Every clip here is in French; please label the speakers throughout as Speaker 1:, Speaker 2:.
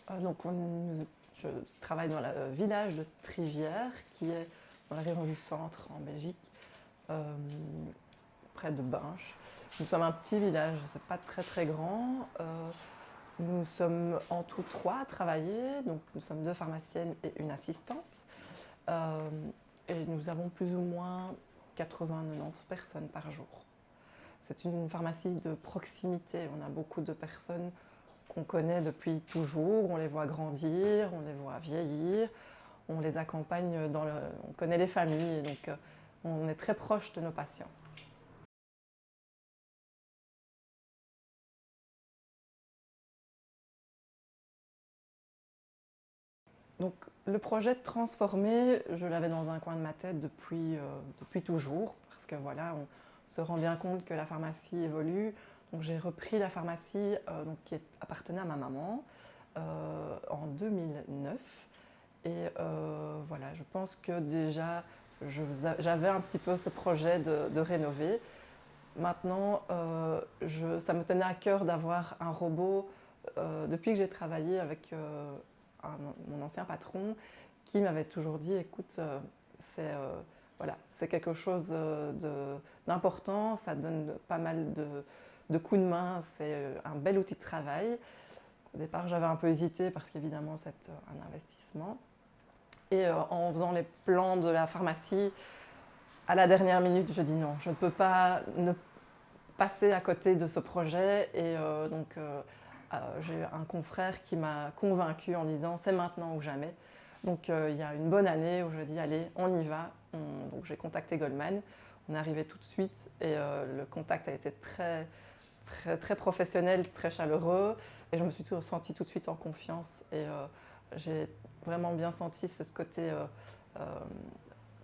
Speaker 1: Je travaille dans le village de Trivière, qui est dans la région du centre, en Belgique, euh, près de Binche. Nous sommes un petit village, c'est pas très très grand. Nous sommes en tout 3 à travailler, donc nous sommes 2 pharmaciennes et une assistante. Euh, et nous avons plus ou moins 80-90 personnes par jour. C'est une pharmacie de proximité. On a beaucoup de personnes qu'on connaît depuis toujours. On les voit grandir, on les voit vieillir, on les accompagne on connaît les familles, donc on est très proche de nos patients. Donc le projet de transformer, je l'avais dans un coin de ma tête depuis toujours, parce que voilà, on se rend bien compte que la pharmacie évolue. Donc j'ai repris la pharmacie qui appartenait à ma maman en 2009. Et voilà, je pense que déjà, j'avais un petit peu ce projet de rénover. Maintenant, ça me tenait à cœur d'avoir un robot depuis que j'ai travaillé avec mon ancien patron qui m'avait toujours dit, écoute, voilà, c'est quelque chose d'important, ça donne pas mal de coups de main, c'est un bel outil de travail. Au départ, j'avais un peu hésité parce qu'évidemment, c'est un investissement. Et en faisant les plans de la pharmacie, à la dernière minute, je dis non, je ne peux pas ne passer à côté de ce projet. Et j'ai un confrère qui m'a convaincu en disant c'est maintenant ou jamais. Donc il y a une bonne année où je dis allez, on y va. Donc j'ai contacté Goldman. On est arrivé tout de suite et le contact a été très, très, très professionnel, très chaleureux. Et je me suis sentie tout de suite en confiance. Et j'ai vraiment bien senti ce côté euh,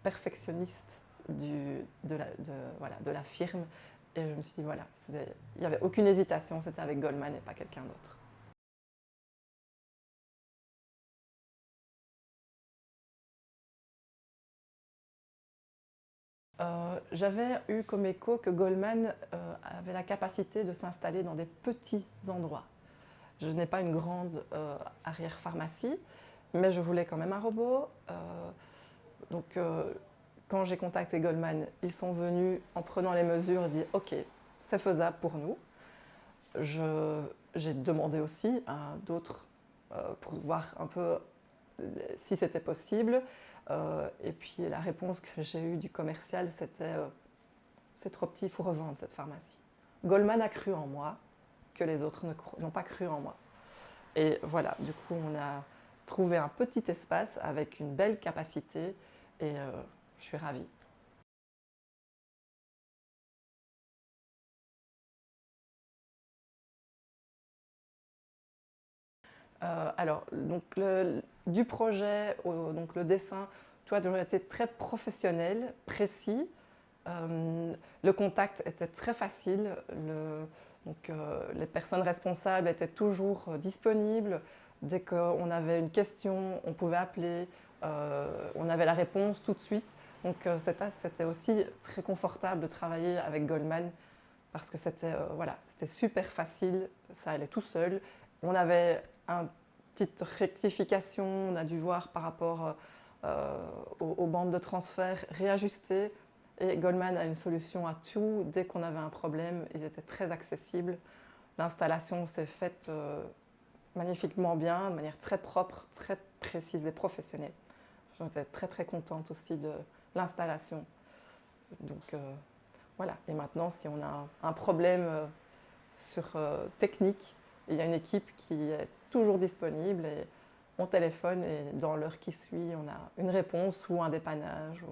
Speaker 1: perfectionniste de la firme. Et je me suis dit, voilà, il n'y avait aucune hésitation, c'était avec Goldman et pas quelqu'un d'autre. J'avais eu comme écho que Goldman avait la capacité de s'installer dans des petits endroits. Je n'ai pas une grande arrière-pharmacie, mais je voulais quand même un robot. Donc, quand j'ai contacté Goldman, ils sont venus en prenant les mesures et dit ok, c'est faisable pour nous. J'ai demandé aussi à d'autres pour voir un peu si c'était possible. Et puis la réponse que j'ai eue du commercial, c'était c'est trop petit, il faut revendre cette pharmacie. Goldman a cru en moi, que les autres n'ont pas cru en moi. Et voilà, du coup, on a trouvé un petit espace avec une belle capacité et je suis ravie. Alors, donc du projet, donc le dessin, tu as toujours été très professionnel, précis. Le contact était très facile. Les personnes responsables étaient toujours disponibles. Dès qu'on avait une question, on pouvait appeler. On avait la réponse tout de suite. Donc c'était aussi très confortable de travailler avec Goldman parce que c'était super facile, ça allait tout seul. On avait une petite rectification, on a dû voir par rapport aux bandes de transfert, réajuster. Et Goldman a une solution à tout. Dès qu'on avait un problème, ils étaient très accessibles. L'installation s'est faite magnifiquement bien, de manière très propre, très précise et professionnelle. J'étais très très contente aussi de l'installation. Donc voilà. Et maintenant, si on a un problème technique, il y a une équipe qui est toujours disponible et on téléphone et dans l'heure qui suit, on a une réponse ou un dépannage.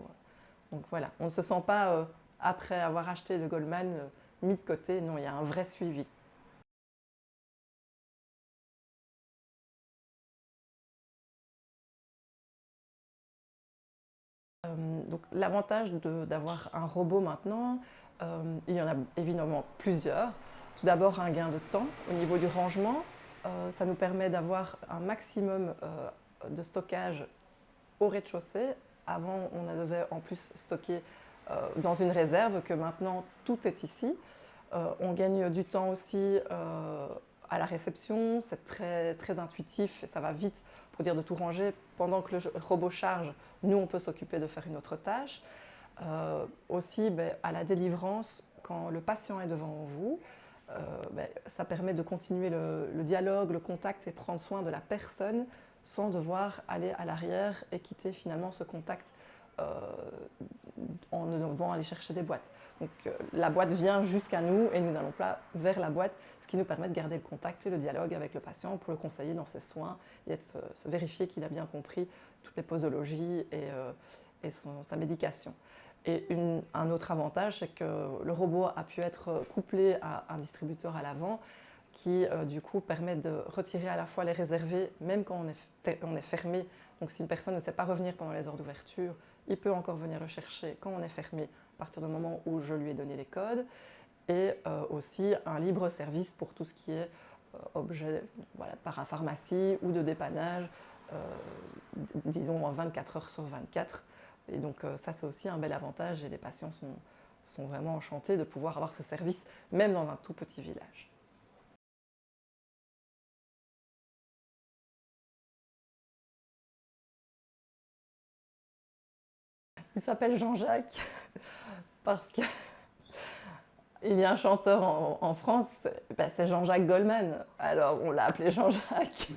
Speaker 1: Donc voilà, on ne se sent pas, après avoir acheté le Goldman, mis de côté. Non, il y a un vrai suivi. Donc l'avantage d'avoir un robot maintenant, il y en a évidemment plusieurs. Tout d'abord, un gain de temps au niveau du rangement. Ça nous permet d'avoir un maximum de stockage au rez-de-chaussée. Avant, on devait en plus stocker dans une réserve, que maintenant tout est ici. On gagne du temps aussi à la réception, c'est très, très intuitif et ça va vite pour dire de tout ranger. Pendant que le robot charge, nous, on peut s'occuper de faire une autre tâche. Aussi, à la délivrance, quand le patient est devant vous, ça permet de continuer le dialogue, le contact et prendre soin de la personne sans devoir aller à l'arrière et quitter finalement ce contact en devant aller chercher des boîtes. Donc la boîte vient jusqu'à nous et nous n'allons pas vers la boîte, ce qui nous permet de garder le contact et le dialogue avec le patient pour le conseiller dans ses soins et se vérifier qu'il a bien compris toutes les posologies et sa médication. Et un autre avantage, c'est que le robot a pu être couplé à un distributeur à l'avant qui, du coup, permet de retirer à la fois les réservés, même quand on est fermé. Donc, si une personne ne sait pas revenir pendant les heures d'ouverture, il peut encore venir le chercher quand on est fermé, à partir du moment où je lui ai donné les codes. Et aussi un libre service pour tout ce qui est objet parapharmacie ou de dépannage, disons 24 heures sur 24. Et donc ça, c'est aussi un bel avantage et les patients sont vraiment enchantés de pouvoir avoir ce service, même dans un tout petit village. Il s'appelle Jean-Jacques parce qu'il y a un chanteur en France, c'est Jean-Jacques Goldman. Alors on l'a appelé Jean-Jacques.